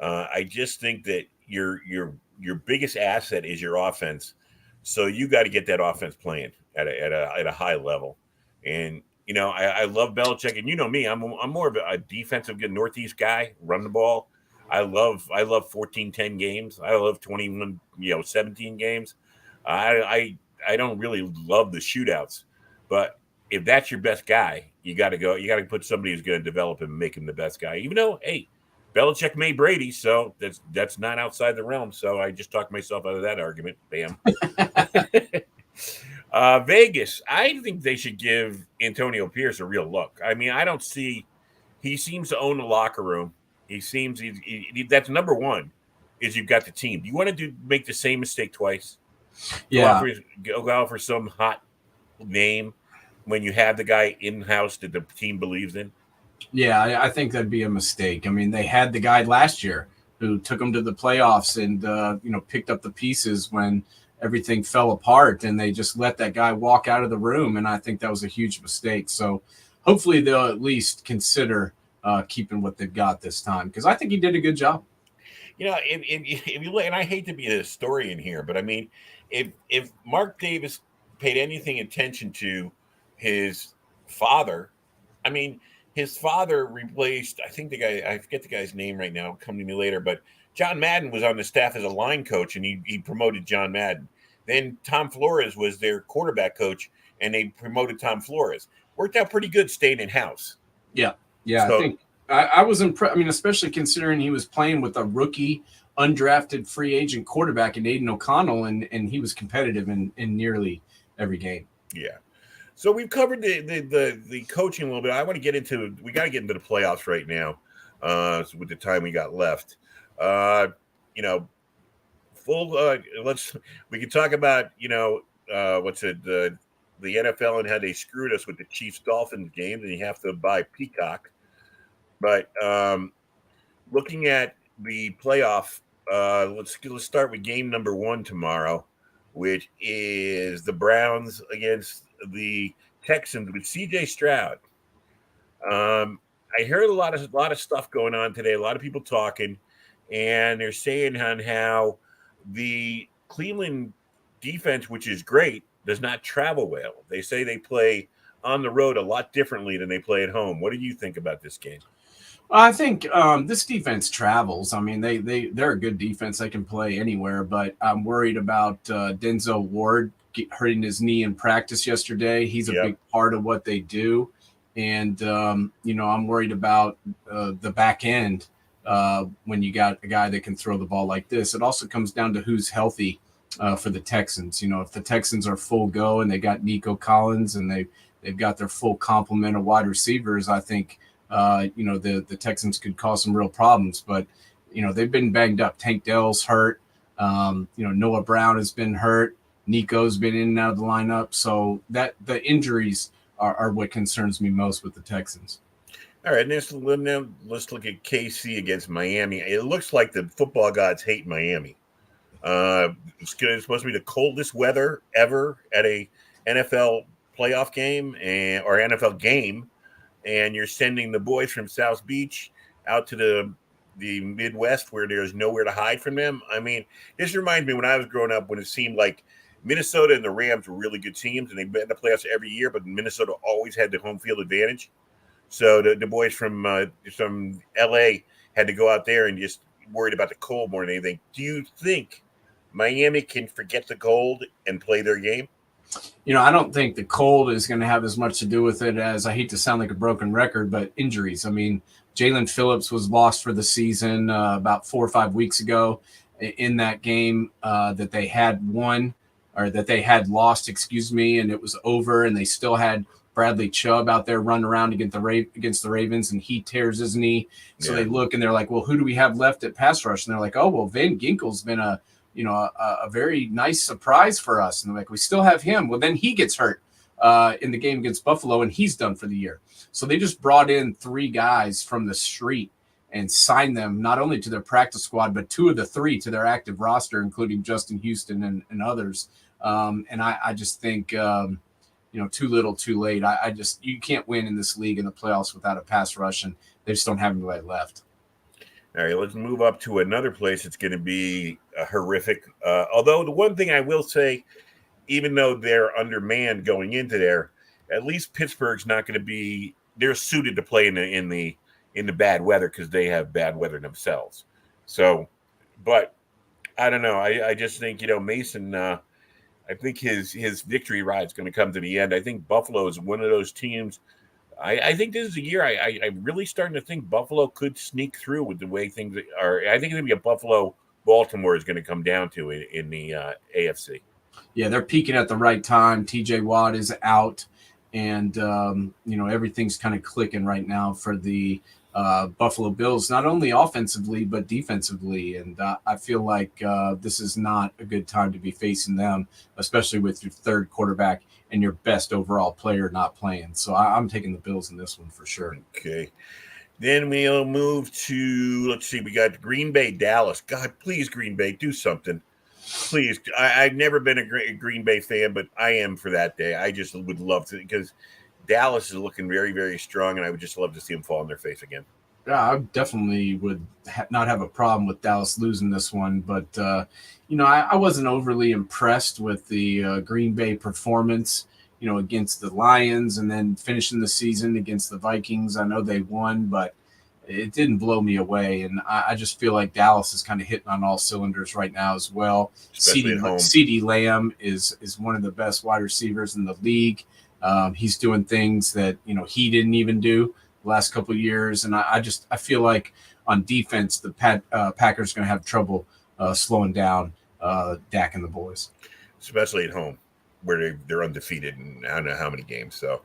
I just think that your biggest asset is your offense, so you got to get that offense playing at a high level. And I love Belichick, and me, I'm more of a defensive good Northeast guy. Run the ball. I love 14-10 games. I love 21 17 games. I don't really love the shootouts, but if that's your best guy, you got to go. You got to put somebody who's going to develop him and make him the best guy. Even though, hey, Belichick made Brady, so that's not outside the realm. So I just talked myself out of that argument. Bam. Vegas, I think they should give Antonio Pierce a real look. I mean, I don't see. He seems to own the locker room. He seems that's number one. Is you've got the team. Do you want to make the same mistake twice? Yeah. Go out for some hot name when you have the guy in-house that the team believes in? Yeah, I think that'd be a mistake. I mean, they had the guy last year who took them to the playoffs and, picked up the pieces when everything fell apart, and they just let that guy walk out of the room, and I think that was a huge mistake. So hopefully they'll at least consider keeping what they've got this time because I think he did a good job. If you look, and I hate to be a historian here, but I mean, if Mark Davis paid anything attention to his father. I mean, his father replaced, I think the guy, I forget the guy's name right now, come to me later, but John Madden was on the staff as a line coach and he promoted John Madden. Then Tom Flores was their quarterback coach and they promoted Tom Flores. Worked out pretty good staying in house. Yeah. Yeah. I So, think I was impressed. I mean, especially considering he was playing with a rookie, undrafted free agent quarterback in Aiden O'Connell, and he was competitive in nearly every game. yeah. So we've covered the coaching a little bit. I want to get into, we got to get into the playoffs right now with the time we got left. You know, we can talk about, the NFL and how they screwed us with the Chiefs Dolphins games, and you have to buy Peacock. But looking at the playoff, let's start with game number 1 tomorrow, which is the Browns against the Texans with CJ Stroud. I heard a lot of stuff going on today. A lot of people talking, and they're saying on how the Cleveland defense, which is great, does not travel well. They say they play on the road a lot differently than they play at home. What do you think about this game? I think this defense travels. I mean, they're a good defense. They can play anywhere, but I'm worried about Denzel Ward hurting his knee in practice yesterday. He's a big part of what they do. And, I'm worried about the back end when you got a guy that can throw the ball like this. It also comes down to who's healthy for the Texans. If the Texans are full go and they got Nico Collins and they've got their full complement of wide receivers, I think – the Texans could cause some real problems, but, they've been banged up. Tank Dell's hurt. Noah Brown has been hurt. Nico's been in and out of the lineup. So that the injuries are what concerns me most with the Texans. All right. Let's look at KC against Miami. It looks like the football gods hate Miami. It's supposed to be the coldest weather ever at a NFL playoff game or NFL game. And you're sending the boys from South Beach out to the Midwest where there's nowhere to hide from them. I mean, this reminds me when I was growing up when it seemed like Minnesota and the Rams were really good teams and they've been in the playoffs every year, but Minnesota always had the home field advantage. So the boys from LA had to go out there and just worried about the cold more than anything. Do you think Miami can forget the cold and play their game? I don't think the cold is going to have as much to do with it as, I hate to sound like a broken record, but injuries. I mean, Jalen Phillips was lost for the season about 4 or 5 weeks ago in that game that they had won, or that they had lost, and it was over, and they still had Bradley Chubb out there running around against the Ravens, and he tears his knee. So they look and they're like, well, who do we have left at pass rush? And they're like, oh, well, Van Ginkel's been a very nice surprise for us. And they're like, we still have him. Well, then he gets hurt in the game against Buffalo, and he's done for the year. So they just brought in 3 guys from the street and signed them not only to their practice squad, but 2 of the 3 to their active roster, including Justin Houston and others. And I just think, too little, too late. You can't win in this league in the playoffs without a pass rush, and they just don't have anybody left. All right, let's move up to another place that's going to be horrific. Although the one thing I will say, even though they're undermanned going into there, at least Pittsburgh's not going to be. They're suited to play in the bad weather because they have bad weather themselves. So, but I don't know. I just think Mason. I think his victory ride is going to come to the end. I think Buffalo is one of those teams. I think this is a year I'm really starting to think Buffalo could sneak through with the way things are. I think it's going to be a Buffalo-Baltimore is going to come down to in the AFC. Yeah, they're peaking at the right time. TJ Watt is out, and everything's kind of clicking right now for the Buffalo Bills, not only offensively but defensively. And I feel like this is not a good time to be facing them, especially with your third quarterback and your best overall player not playing. So I'm taking the Bills in this one for sure. Okay. Then we'll move to, let's see, we got Green Bay, Dallas. God, please, Green Bay, do something. Please. I've never been a Green Bay fan, but I am for that day. I just would love to, because Dallas is looking very, very strong, and I would just love to see them fall on their face again. Yeah, I definitely would not have a problem with Dallas losing this one. But, I wasn't overly impressed with the Green Bay performance. against the Lions and then finishing the season against the Vikings. I know they won, but it didn't blow me away. And I just feel like Dallas is kind of hitting on all cylinders right now as well. Especially at home. CeeDee Lamb is one of the best wide receivers in the league. He's doing things that, he didn't even do the last couple of years. And I feel like on defense, the Packers are going to have trouble slowing down Dak and the boys. Especially at home, where they're undefeated in I don't know how many games. So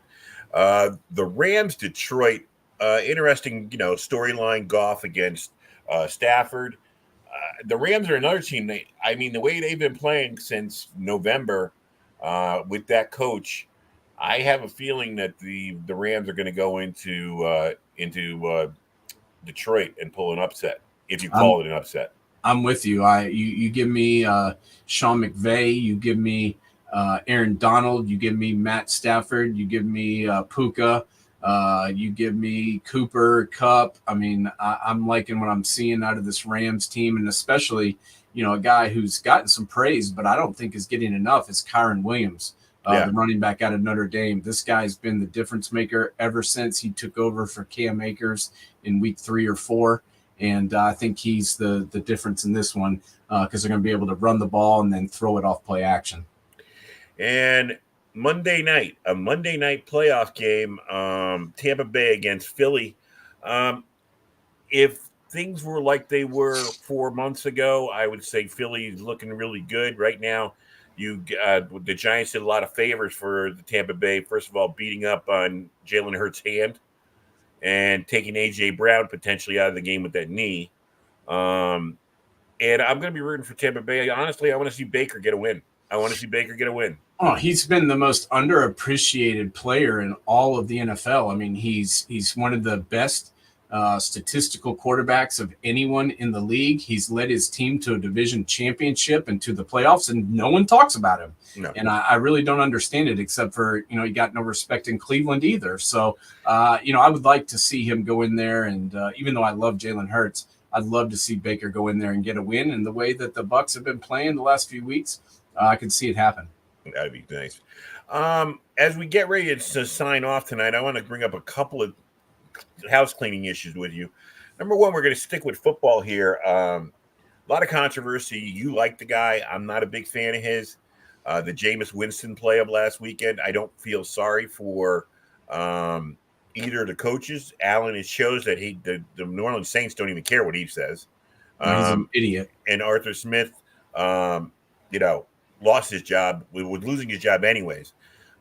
the Rams, Detroit, interesting, storyline. Goff against Stafford. The Rams are another team. The way they've been playing since November with that coach, I have a feeling that the Rams are going to go into Detroit and pull an upset, if you call it an upset. I'm with you. You give me Sean McVay, you give me Aaron Donald, you give me Matt Stafford, you give me Puka, you give me Cooper Kupp. I'm liking what I'm seeing out of this Rams team, and especially a guy who's gotten some praise, but I don't think is getting enough is Kyren Williams, the running back out of Notre Dame. This guy's been the difference maker ever since he took over for Cam Akers in week 3 or 4. And I think he's the difference in this one because they're going to be able to run the ball and then throw it off play action. And Monday night playoff game, Tampa Bay against Philly. If things were like they were 4 months ago, I would say Philly is looking really good right now. The Giants did a lot of favors for the Tampa Bay. First of all, beating up on Jalen Hurts' hand and taking A.J. Brown potentially out of the game with that knee. And I'm going to be rooting for Tampa Bay. Honestly, I want to see Baker get a win. Oh, he's been the most underappreciated player in all of the NFL. He's one of the best statistical quarterbacks of anyone in the league. He's led his team to a division championship and to the playoffs, and no one talks about him. No. And I really don't understand it, except for, he got no respect in Cleveland either. So, I would like to see him go in there. And even though I love Jalen Hurts, I'd love to see Baker go in there and get a win. And the way that the Bucs have been playing the last few weeks, I can see it happen. That'd be nice. As we get ready to sign off tonight, I want to bring up a couple of house cleaning issues with you. Number one, we're going to stick with football here. A lot of controversy. You like the guy. I'm not a big fan of his. The Jameis Winston play of last weekend, I don't feel sorry for either of the coaches. Allen, it shows that the New Orleans Saints don't even care what he says. He's an idiot. And Arthur Smith, lost his job. Was losing his job anyways.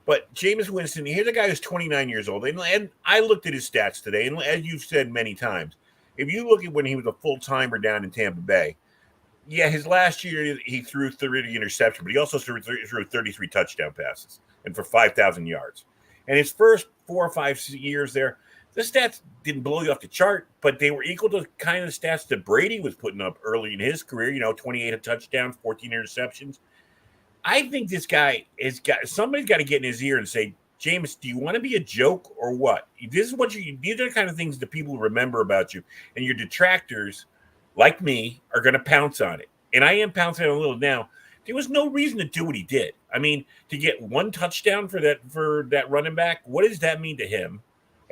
But Jameis Winston, here's a guy who's 29 years old. And I looked at his stats today, and as you've said many times, if you look at when he was a full-timer down in Tampa Bay, his last year he threw 30 interceptions, but he also threw 33 touchdown passes and for 5,000 yards. And his first 4 or 5 years there, the stats didn't blow you off the chart, but they were equal to kind of the stats that Brady was putting up early in his career, 28 touchdowns, 14 interceptions. I think this guy somebody's got to get in his ear and say, Jameis, do you want to be a joke or what? These are the kind of things that people remember about you, and your detractors, like me, are going to pounce on it. And I am pouncing on it a little now. There was no reason to do what he did. To get 1 touchdown for that running back, what does that mean to him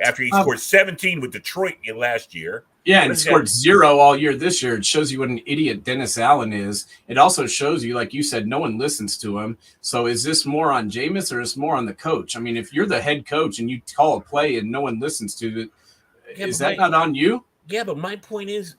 after he scored 17 with Detroit last year? Yeah, and scored 0 all year this year. It shows you what an idiot Dennis Allen is. It also shows you, like you said, no one listens to him. So is this more on Jameis or is this more on the coach? If you're the head coach and you call a play and no one listens to it, is that not on you? Yeah, but my point is,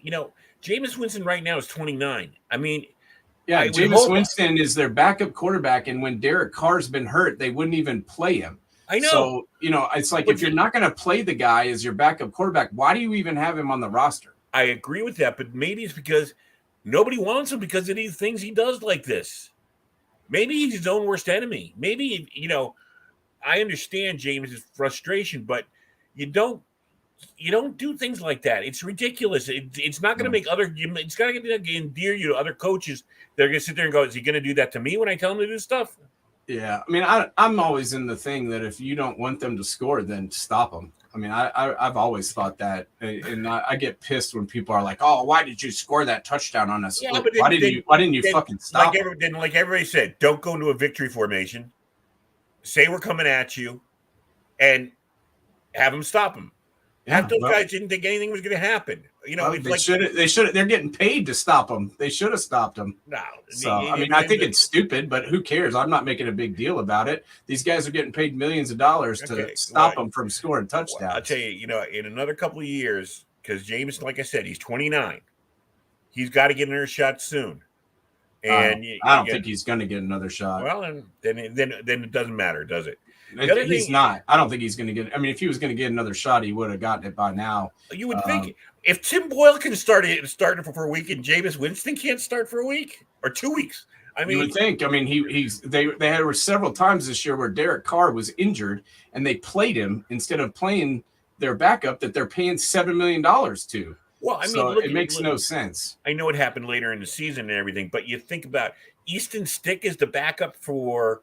Jameis Winston right now is 29. Jameis Winston is their backup quarterback, and when Derek Carr's been hurt, they wouldn't even play him. I know. So, it's like if you're not going to play the guy as your backup quarterback, why do you even have him on the roster? I agree with that, but maybe it's because nobody wants him because of these things he does like this. Maybe he's his own worst enemy. Maybe, I understand James' frustration, but you don't do things like that. It's ridiculous. It's not going to it's going to endear you to other coaches. They're going to sit there and go, is he going to do that to me when I tell him to do stuff? Yeah, I'm always in the thing that if you don't want them to score, then stop them. I've always thought that, and I get pissed when people are like, "Oh, why did you score that touchdown on us? Yeah, why didn't you fucking stop?" Like everybody said, don't go into a victory formation. say we're coming at you, and have them stop them. Yeah, Half those guys didn't think anything was going to happen. It's they like should. They should. They're getting paid to stop them. They should have stopped them. no. So I mean, I think it's stupid, but who cares? I'm not making a big deal about it. These guys are getting paid millions of dollars to stop them from scoring touchdowns. Well, I'll tell you, in another couple of years, because Jameis, like I said, he's 29. He's got to get another shot soon. And I don't think he's going to get another shot. Well, and then it doesn't matter, does it? He's not. I don't think he's going to get. I mean, if he was going to get another shot, he would have gotten it by now. You would think if Tim Boyle can start for a week and Jameis Winston can't start for a week or 2 weeks. I mean, you would think. I mean, there were several times this year where Derek Carr was injured and they played him instead of playing their backup that they're paying $7 million to. Well, I mean, so it makes no sense. I know it happened later in the season and everything, but you think about Easton Stick is the backup for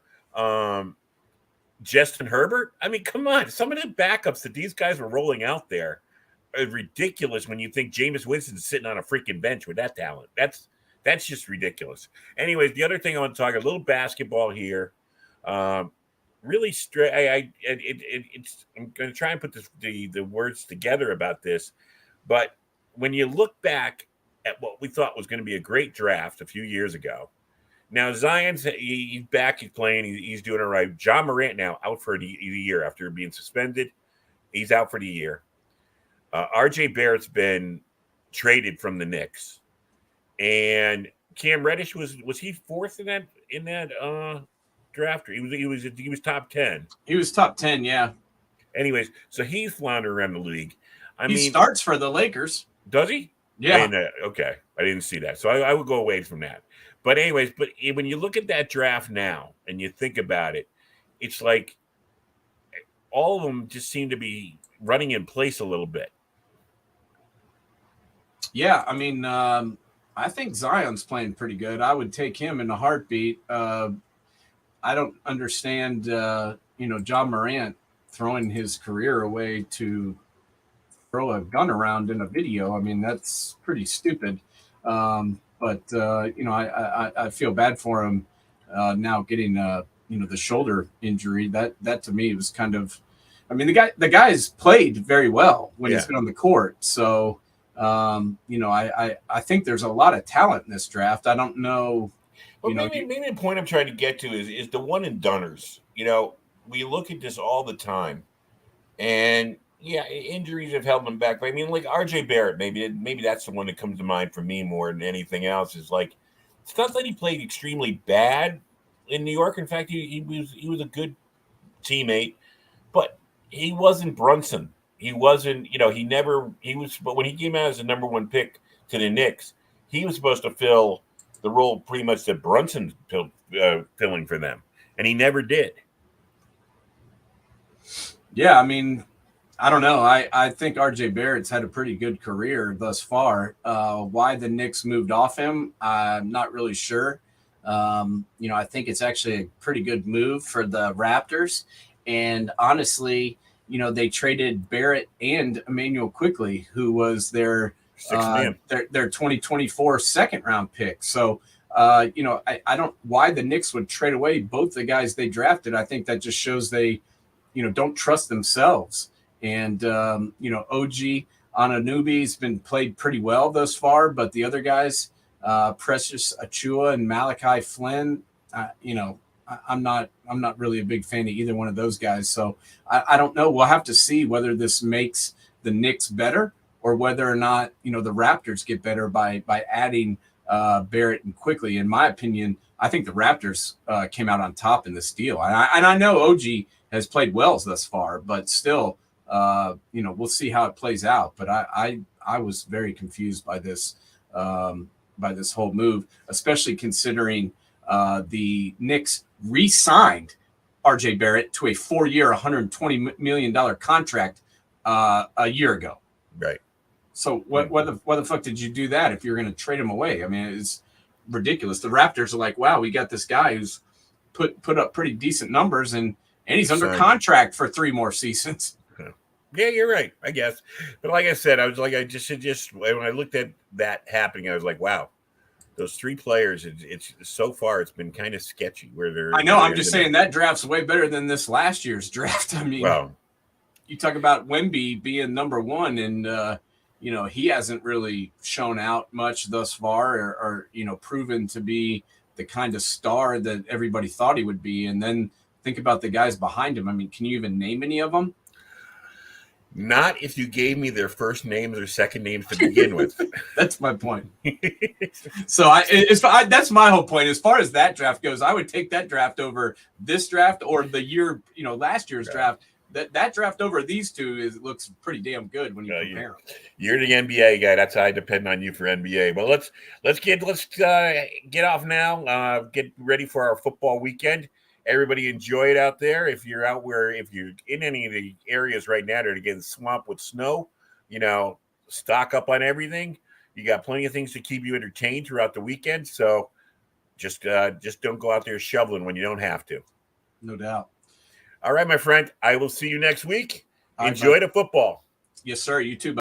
Justin Herbert. I mean, come on. Some of the backups that these guys were rolling out there are ridiculous when you think Jameis Winston's sitting on a freaking bench with that talent. That's just ridiculous. Anyways, the other thing I want to talk a little basketball here. Really straight. I'm going to try and put the words together about this, but when you look back at what we thought was going to be a great draft a few years ago, now Zion's he's back, he's playing, he's doing all right. John Morant now out for the year after being suspended. He's out for the year. RJ Barrett's been traded from the Knicks, and Cam Reddish was he fourth in that draft? He was top 10. He was top 10, yeah. Anyways, so he's floundering around the league. He starts for the Lakers. Does he? Yeah. Okay. I didn't see that. So I would go away from that. But anyways, when you look at that draft now and you think about it, it's like all of them just seem to be running in place a little bit. Yeah. I mean, I think Zion's playing pretty good. I would take him in a heartbeat. I don't understand, John Morant throwing his career away to throw a gun around in a video. I mean, that's pretty stupid. But I feel bad for him now getting the shoulder injury. That to me was kind of, I mean, the guy's played very well when he's been on the court. So I think there's a lot of talent in this draft. I don't know. Well, maybe the point I'm trying to get to is the one and doneers. We look at this all the time, and injuries have held him back. But I mean, like RJ Barrett, maybe that's the one that comes to mind for me more than anything else. Is like, it's not that he played extremely bad in New York. In fact, he was a good teammate, but he wasn't Brunson. He wasn't, but when he came out as the number one pick to the Knicks, he was supposed to fill the role pretty much that Brunson's filling for them, and he never did. Yeah, I mean, I don't know. I think RJ Barrett's had a pretty good career thus far. Why the Knicks moved off him, I'm not really sure. I think it's actually a pretty good move for the Raptors. And honestly, they traded Barrett and Emmanuel Quickly, who was their 2024 second round pick. So, I don't why the Knicks would trade away both the guys they drafted. I think that just shows they, don't trust themselves. And, OG Anunoby's been played pretty well thus far, but the other guys, Precious Achua and Malachi Flynn, I'm not really a big fan of either one of those guys. So I don't know. We'll have to see whether this makes the Knicks better or whether or not, the Raptors get better by adding Barrett and Quickly. In my opinion, I think the Raptors came out on top in this deal. And I know OG has played well thus far, but still, we'll see how it plays out. But I was very confused by this whole move, especially considering the Knicks re-signed RJ Barrett to a 4-year, $120 million contract a year ago. Right. So what the fuck did you do that if you're going to trade him away? I mean, it's ridiculous. The Raptors are like, wow, we got this guy who's put up pretty decent numbers and he's under contract for 3 more seasons. Yeah, you're right, I guess. But like I said, I was like, when I looked at that happening, I was like, wow, those three players, it's so far it's been kind of sketchy where they're. I know. I'm just saying that draft's way better than this last year's draft. I mean, well, you talk about Wemby being number one, and he hasn't really shown out much thus far, or proven to be the kind of star that everybody thought he would be. And then think about the guys behind him. I mean, can you even name any of them? Not if you gave me their first names or second names to begin with. That's my point. So that's my whole point. As far as that draft goes, I would take that draft over this draft or the year, last year's draft. That draft over these two looks pretty damn good when you compare them. You're the NBA guy. That's how I depend on you for NBA. But let's get off now. Get ready for our football weekend. Everybody enjoy it out there. If you're in any of the areas right now that are getting swamped with snow, stock up on everything. You got plenty of things to keep you entertained throughout the weekend. So just don't go out there shoveling when you don't have to. No doubt. All right, my friend. I will see you next week. Enjoy the football. Yes, sir. You too.